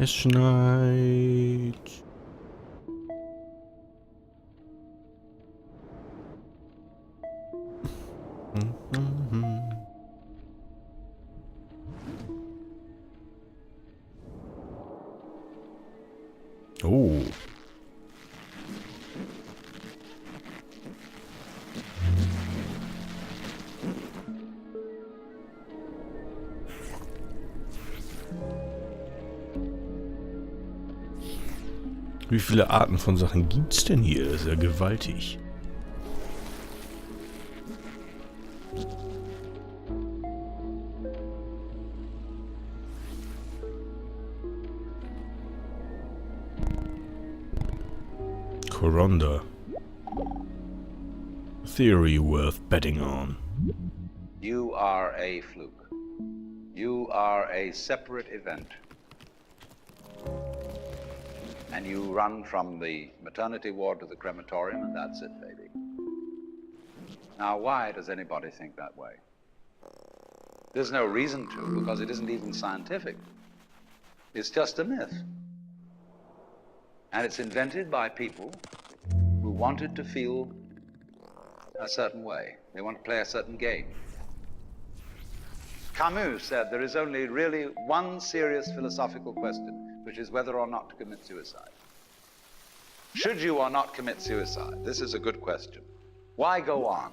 Es schneit. Oh. Wie viele Arten von Sachen gibt's denn hier? Das ist ja gewaltig. Coronda. Theory worth betting on. You are a fluke. You are a separate event. And you run from the maternity ward to the crematorium, and that's it, baby. Now, why does anybody think that way? There's no reason to, because it isn't even scientific. It's just a myth. And it's invented by people who wanted to feel a certain way. They want to play a certain game. Camus said there is only really one serious philosophical question, which is whether or not to commit suicide. Should you or not commit suicide? This is a good question. Why go on?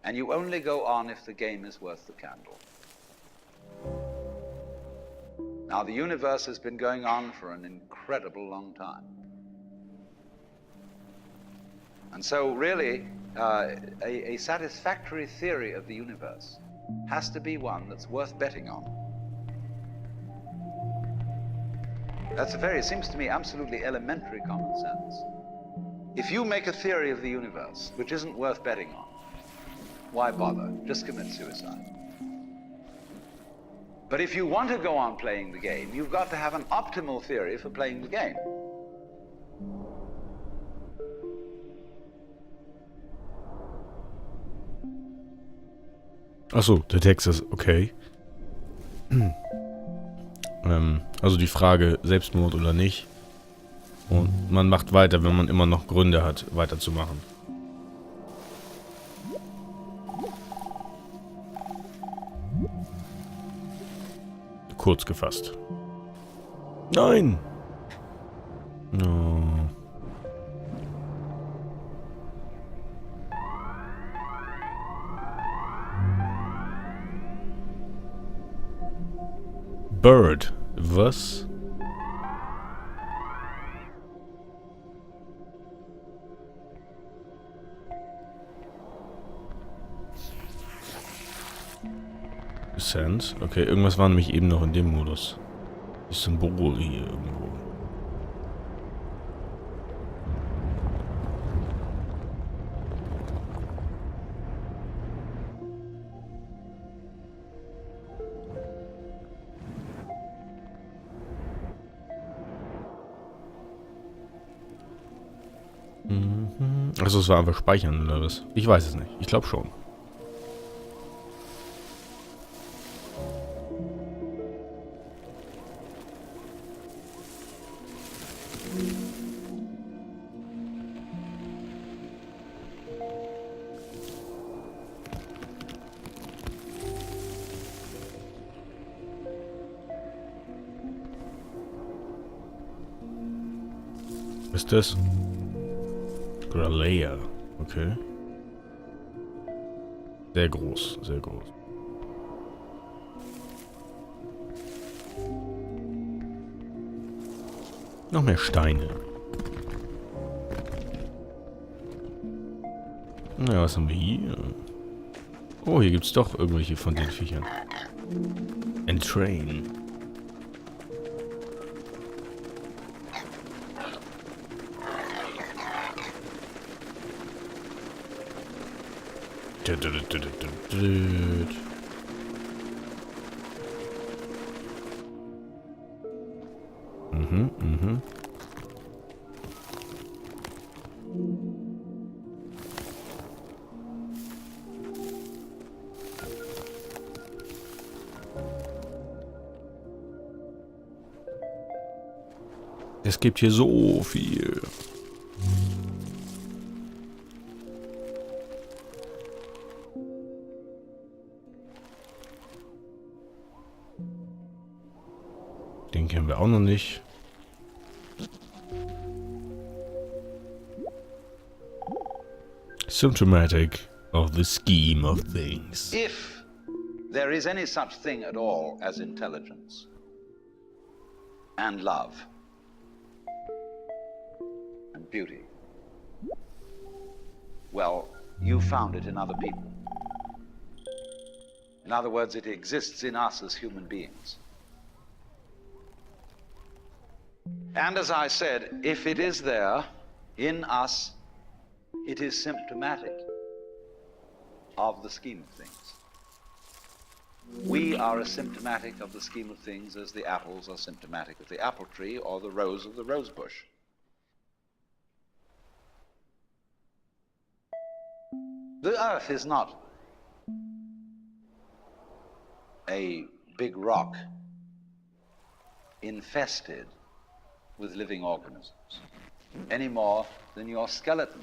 And you only go on if the game is worth the candle. Now, the universe has been going on for an incredible long time. And so really, a satisfactory theory of the universe has to be one that's worth betting on. That's it seems to me, absolutely elementary common sense. If you make a theory of the universe which isn't worth betting on, why bother? Just commit suicide. But if you want to go on playing the game, you've got to have an optimal theory for playing the game. Achso, der Text ist okay. Also die Frage, Selbstmord oder nicht. Und man macht weiter, wenn man immer noch Gründe hat, weiterzumachen. Kurz gefasst. Nein! No. Bird. Was? Sense? Okay, irgendwas war nämlich eben noch in dem Modus. Das Symbol hier irgendwo. Also es war einfach speichern oder was? Ich weiß es nicht. Ich glaube schon. Was ist das? Graleia. Okay. Sehr groß, sehr groß. Noch mehr Steine. Na, was haben wir hier? Oh, hier gibt es doch irgendwelche von den Viechern. Entrain. Mhm. Es gibt hier so viel. Den kennen wir auch noch nicht. Symptomatic of the scheme of things. If there is any such thing at all as intelligence and love and beauty, well, you found it in other people. In other words, it exists in us as human beings. And as I said, if it is there in us, it is symptomatic of the scheme of things. We are as symptomatic of the scheme of things as the apples are symptomatic of the apple tree or the rose of the rose bush. The earth is not a big rock infested with living organisms, any more than your skeleton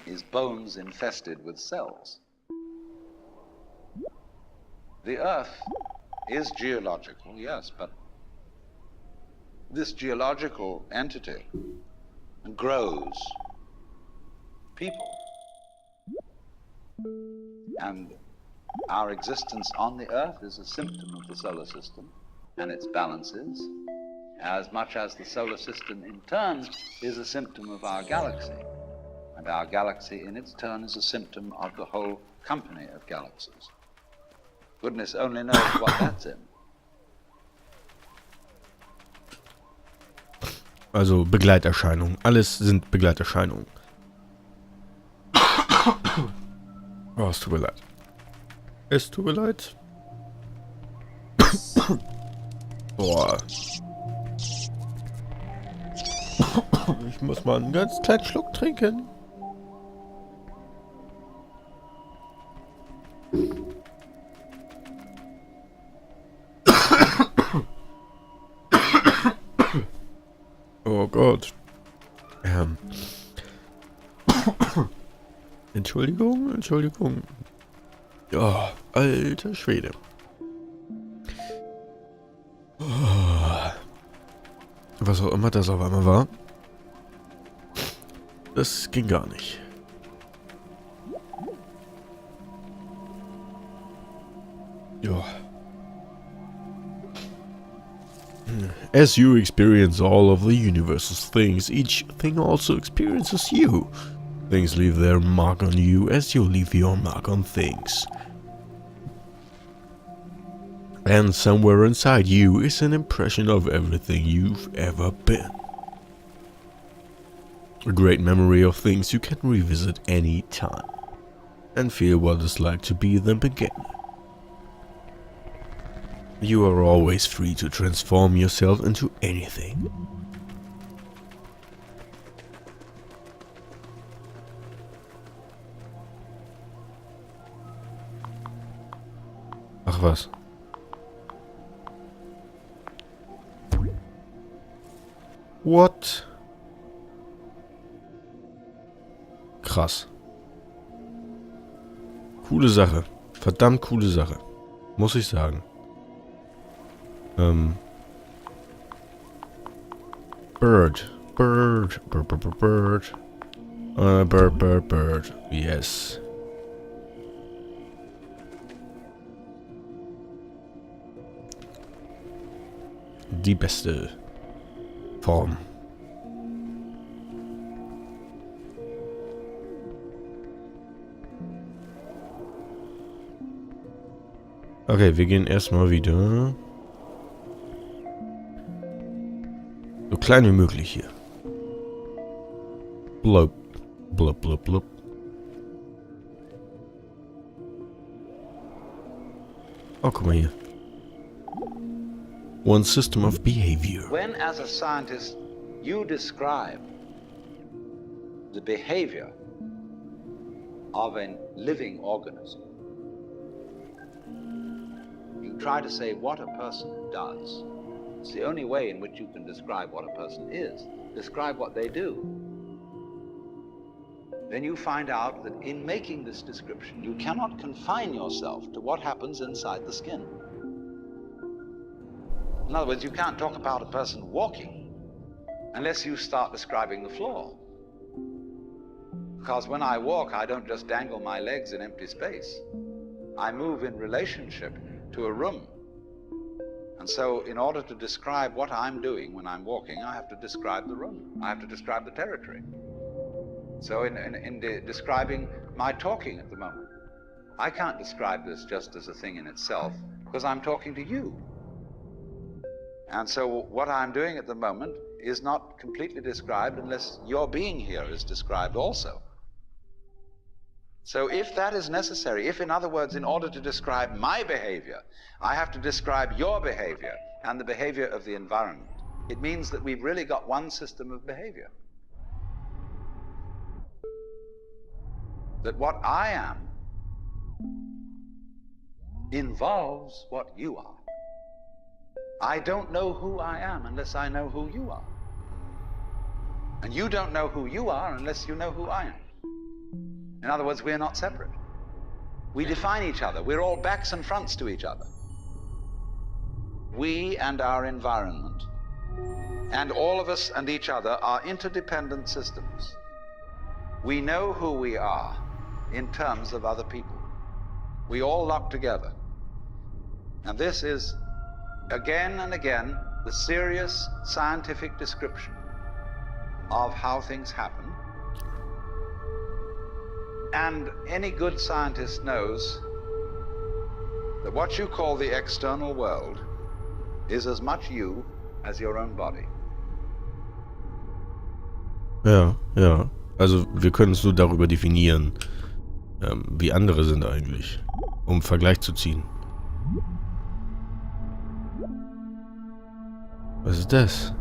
is bones infested with cells. The earth is geological, yes, but this geological entity grows people. And our existence on the earth is a symptom of the solar system and its balances, as much as the solar system in turn is a symptom of our galaxy. And our galaxy in its turn is a symptom of the whole company of galaxies. Goodness only knows what that's in. Also Begleiterscheinungen. Alles sind Begleiterscheinungen. Oh, es tut mir leid. Es tut mir leid. Boah. Ich muss mal einen ganz kleinen Schluck trinken. Oh Gott. Entschuldigung, Entschuldigung. Ja, alter Schwede. Was auch immer das auf einmal war. Das ging gar nicht. Ja. As you experience all of the universe's things, each thing also experiences you. Things leave their mark on you as you leave your mark on things. And somewhere inside you is an impression of everything you've ever been. A great memory of things you can revisit any time and feel what it's like to be them again. You are always free to transform yourself into anything. Ach was. What? Krass. Coole Sache. Verdammt coole Sache. Muss ich sagen. Bird. Bird. Bird. Bird. Bird. Bird. Bird. Bird. Yes. Die beste Form. Okay, wir gehen erstmal wieder so klein wie möglich hier. Blub. Blub, blub, blub. Oh, guck mal hier. One system of behavior. When, as a scientist, you describe the behavior of a living organism, you try to say what a person does It's the only way in which you can describe what a person is. Describe what they do. Then you find out that in making this description, you cannot confine yourself to what happens inside the skin. In other words, you can't talk about a person walking unless you start describing the floor. Because when I walk, I don't just dangle my legs in empty space. I move in relationship to a room. And so in order to describe what I'm doing when I'm walking, I have to describe the room. I have to describe the territory. So in describing my talking at the moment, I can't describe this just as a thing in itself, because I'm talking to you. And so what I'm doing at the moment is not completely described unless your being here is described also. So if that is necessary, if in other words, in order to describe my behavior, I have to describe your behavior and the behavior of the environment, it means that we've really got one system of behavior. That what I am involves what you are. I don't know who I am unless I know who you are. And you don't know who you are unless you know who I am. In other words, we're not separate. We define each other. We're all backs and fronts to each other. We and our environment, and all of us and each other, are interdependent systems. We know who we are in terms of other people. We all lock together. And this is, again and again, the serious scientific description of how things happen. And any good scientist knows that what you call the external world is as much you as your own body. Ja, ja. Also wir können es nur darüber definieren, wie andere sind eigentlich, um einen Vergleich zu ziehen. Was ist das?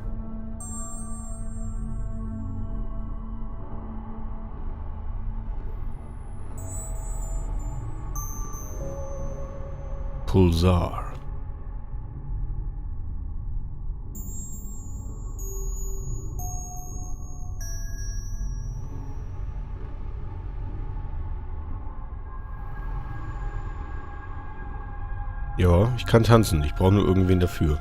Pulsar. Ja, ich kann tanzen. Ich brauche nur irgendwen dafür.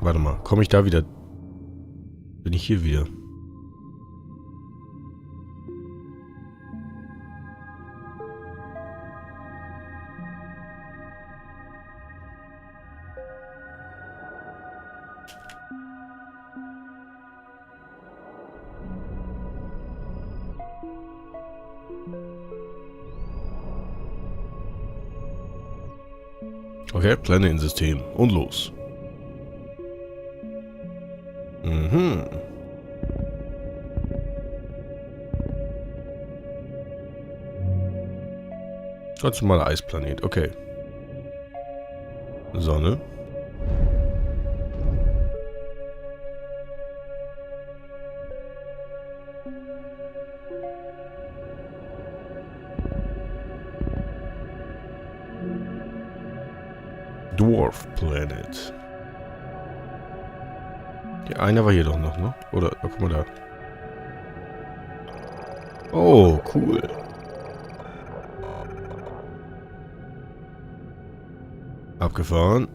Warte mal, komme ich da wieder? Bin ich hier wieder? Okay, Pläne im System. Und los. Mhm. Ganz normaler Eisplanet, okay. Sonne. Dwarf Planet. Der eine war hier doch noch, ne? Oder, oh, guck mal da. Oh, cool. Abgefahren.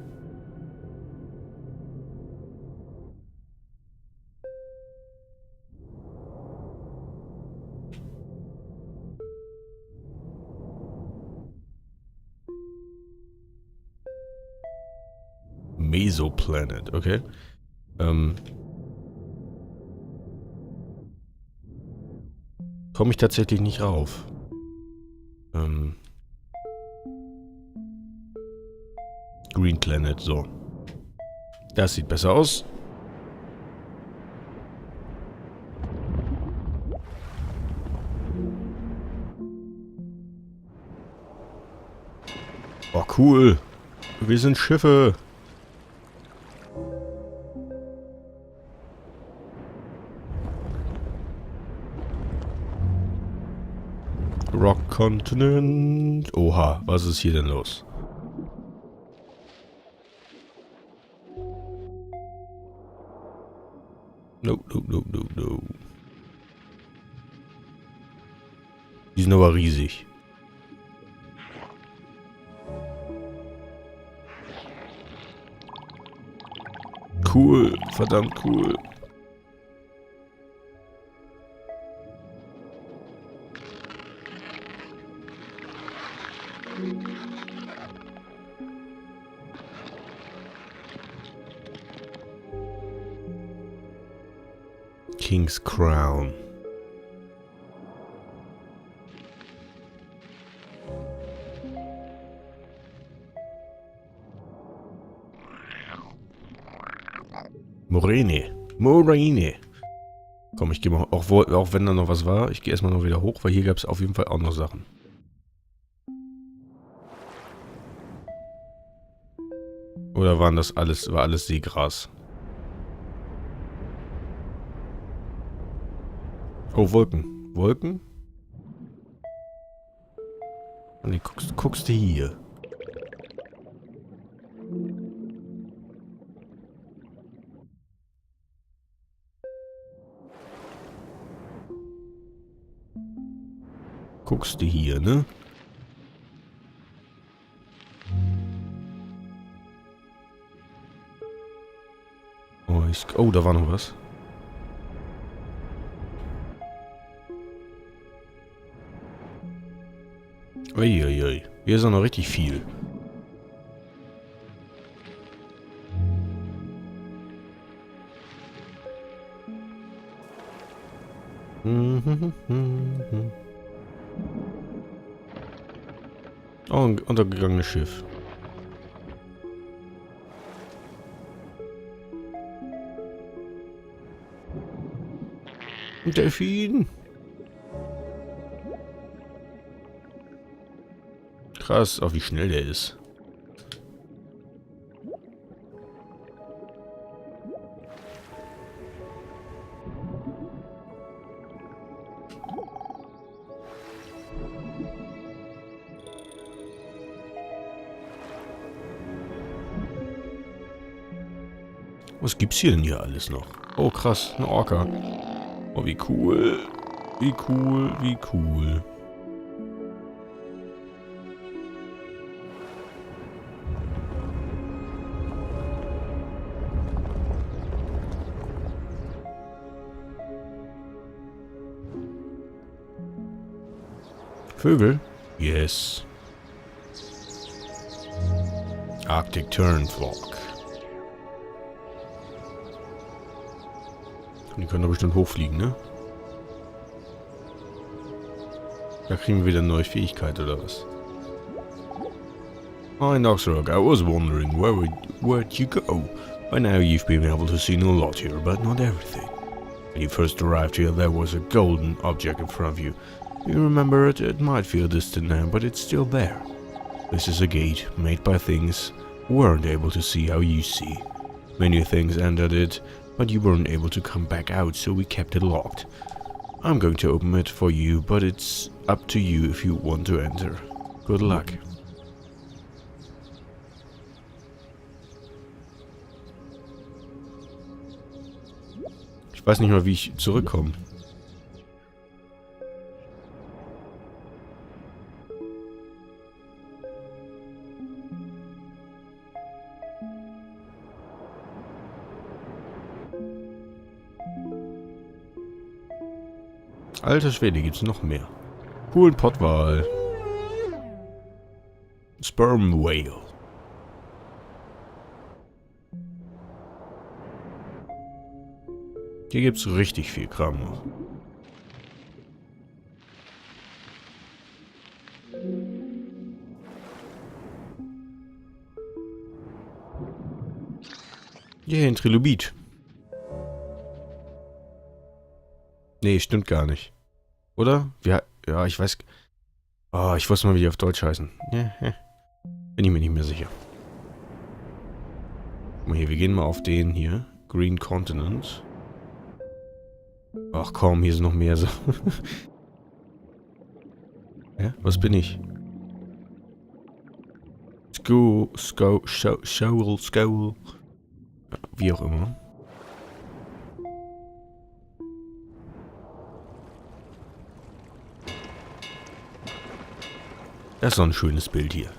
Mesoplanet, okay. Komme ich tatsächlich nicht rauf. Green Planet, so. Das sieht besser aus. Oh, cool. Wir sind Schiffe. Rock Continent. Oha, was ist hier denn los? No. Die sind aber riesig. Cool, verdammt cool. King's Crown. Moraine. Komm, ich gehe mal, auch wenn da noch was war, ich gehe erstmal noch wieder hoch, weil hier gab es auf jeden Fall auch noch Sachen. Oder war alles Seegras? Oh, Wolken. Wolken? Und die guckst du hier. Guckst du hier, ne? Oh, da war noch was. Uiuiui. Hier ist auch noch richtig viel. Oh, ein untergegangenes Schiff. Ein Delfin. Krass, auch wie schnell der ist. Was gibt's hier denn hier alles noch? Oh krass, eine Orca. Oh, wie cool. Wie cool, wie cool. Vögel? Yes. Arctic Turnflock. Die können doch bestimmt hochfliegen, ne? Da kriegen wir wieder eine neue Fähigkeit, oder was? Hi, Noxxrogg. I was wondering, where'd you go? By now you've been able to see a lot here, but not everything. When you first arrived here, there was a golden object in front of you. You remember it? It might feel distant now, but it's still there. This is a gate made by things who weren't able to see how you see. Many things entered it, but you weren't able to come back out, so we kept it locked. I'm going to open it for you, but it's up to you if you want to enter. Good luck. Ich weiß nicht mal, wie ich zurückkomme. Alter Schwede, gibt's noch mehr. Coolen Pottwal. Sperm Whale. Hier gibt's richtig viel Kram noch. Yeah, ein Trilobit. Nee, stimmt gar nicht. Oder? Ja, ich weiß... Oh, ich wusste mal, wie die auf Deutsch heißen. Ja, Bin ich mir nicht mehr sicher. Guck mal hier, wir gehen mal auf den hier. Green Continent. Ach komm, hier sind noch mehr so. Ja, was bin ich? School. Wie auch immer. Das ist doch ein schönes Bild hier.